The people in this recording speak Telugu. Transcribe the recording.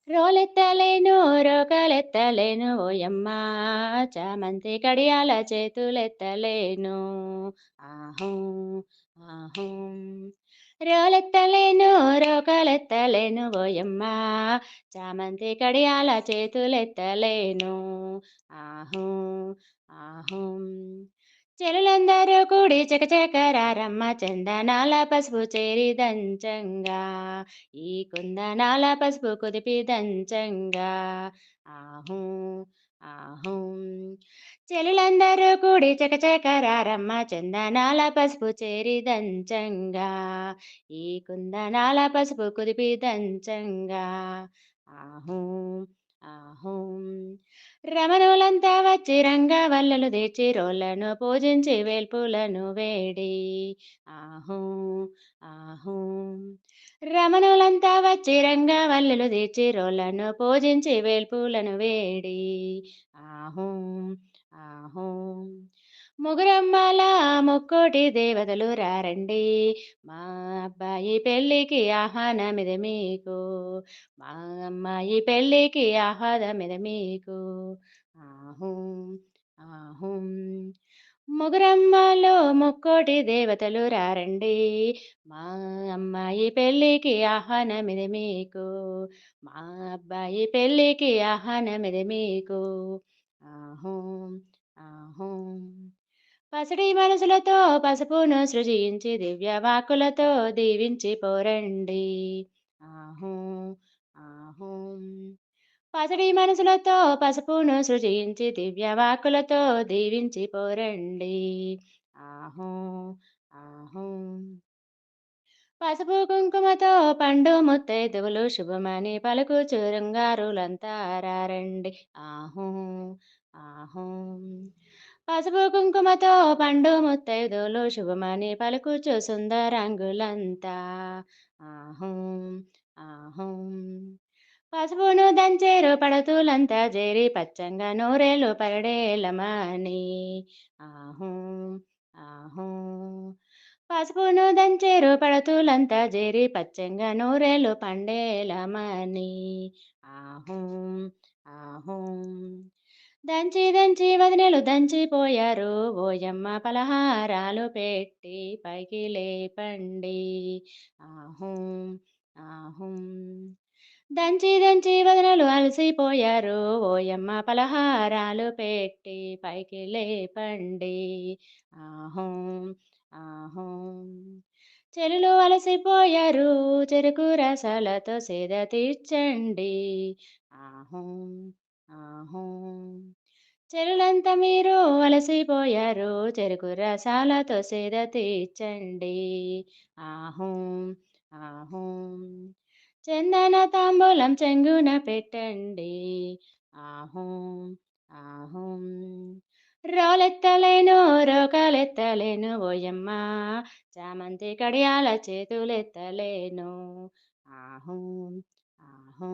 రోలెత్తలేను, రోకలెత్తలేను ఓయమ్మ, చామంతి కడియాల చేతులెత్తలేను. ఆహూ, ఆహూ. రోలెత్తలేను, రోకలెత్తలేను ఓయమ్మ, చామంతి కడియాల చేతులెత్తలేను. ఆహూ, ఆహూ. చెలులందరూ కూడి చకచకరారమ్మ, చందనాల పసుపు చేరి దంచంగా, ఈ కుందనాల పసుపు కుదిపి దంచంగా. ఆహూ, ఆహూ. చెలులందరూ కూడి చకచకరారమ్మ, చందనాల పసుపు చేరి దంచంగా, ఈ కుందనాల పసుపు కుదిపి దంచంగా. ఆహూ, ఆహూ. రమణులంతా వచ్చి రంగవల్లులు తెచ్చి రోళ్లను పూజించి వేల్పులను వేడి. ఆహూ, ఆహూ. రమణులంతా వచ్చి రంగవల్లులు తెచ్చి రోళ్లను పూజించి వేల్పులను వేడి. ఆహూ, ఆహూ. ముగురమ్మల ముక్కోటి దేవతలు రారండి, మా అబ్బాయి పెళ్ళికి ఆహ్వానమిది మీకు, మా అమ్మాయి పెళ్ళికి ఆహ్వానమిది మీకు. ఆహూ, ఆహూ. ముగురమ్మలో ముక్కోటి దేవతలు రారండి, మా అమ్మాయి పెళ్ళికి ఆహ్వానమిది మీకు, మా అబ్బాయి పెళ్ళికి ఆహ్వానమిది మీకు. ఆహూ, ఆహూ. పసిడి మనసులతో పసుపును సృజించి దివ్య వాక్కులతో దీవించి పోరండి. ఆహూ, ఆహూ. పసిడి మనసులతో పసుపును సృజించి దివ్య వాక్కులతో దీవించి పోరండి. ఆహూ, ఆహూ. పసుపు కుంకుమతో పండు ముత్తైదువులు శుభమని పలుకుచు రంగారులంతా రారండి. ఆహూ, ఆహూ. పసుపు కుంకుమతో పండు ముత్తైదువులు శుభమని పలుకుచు సుందరంగులంతా. ఆహూ, ఆహూ. పసుపును దంచేరు పడతులంతా చేరి పచ్చంగా నూరేళ్ళు పరడేలమని. ఆహూ, ఆహూ. పసుపును దంచేరు పడతులంతా చేరి పచ్చంగా నూరేళ్ళు పండేలమని. ఆహూ, ఆహూ. దంచి దంచి వదినెలు దంచిపోయారు, ఓయమ్మ పలహారాలు పెట్టి పైకి లేపండి. ఆహూ, ఆహూ. దంచి దంచి వదనలు అలసిపోయారు, ఓయమ్మ పలహారాలు పెట్టి పైకి లేపండి. ఆహూ, ఆహూ. చెలులు అలసిపోయారు, చెరుకు రసాలతో సేద తీర్చండి. ఆహూ, ఆహూ. చెలులంతా మీరు అలసిపోయారు, చెరుకు రసాలతో సేద తీర్చండి. ఆహూ, ఆహూ. చందన తాంబూలం చెంగున పెట్టండి. ఆహూ, ఆహూ. రోలెత్తలేను, రోకలెత్తలేను ఓయమ్మ, చామంతి కడియాల చేతులెత్తలేను. ఆహూ, ఆహూ.